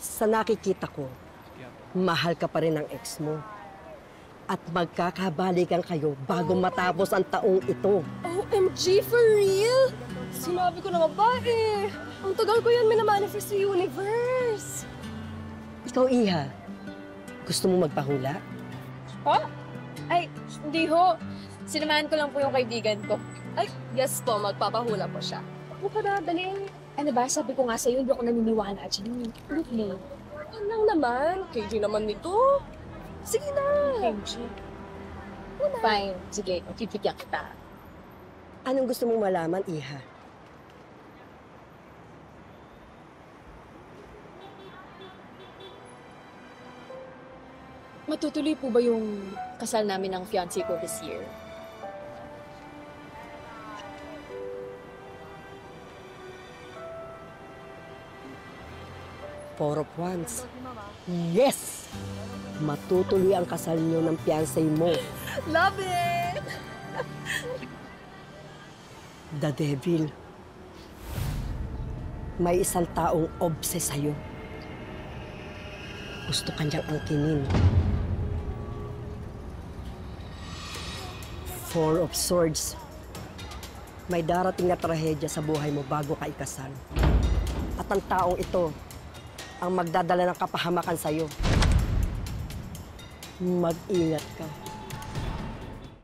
Sa nakikita ko, mahal ka pa rin ng ex mo. At magkakabalikan kayo bago matapos ang taong ito. OMG, for real? Sinabi ko na nga ba eh. Ang tagal ko yan minamanifest sa universe. Ikaw, Iha, gusto mo magpahula? Ha? Ay, hindi ho. Sinamahan ko lang po yung kaibigan ko. Ay, yes po, magpapahula po siya. Ako pa na, dali. Ano ba, sabi ko nga sa'yo, hindi ako naniniwala. Actually, ulit mo. Ano lang naman? KJ naman nito. Sige na. KJ. Fine. Sige, pipigyan kita. Anong gusto mong malaman, Iha? Matutuloy po ba yung kasal namin ng fiancé ko this year? Four of Wands. Yes! Matutuloy ang kasal niyo ng fiancé mo. Love it! The Devil. May isang taong obses sa'yo. Gusto kanyang angkinin. Four of Swords. May darating na trahedya sa buhay mo bago ka ikasal. At ang taong ito ang magdadala ng kapahamakan sa'yo. Mag-ingat ka.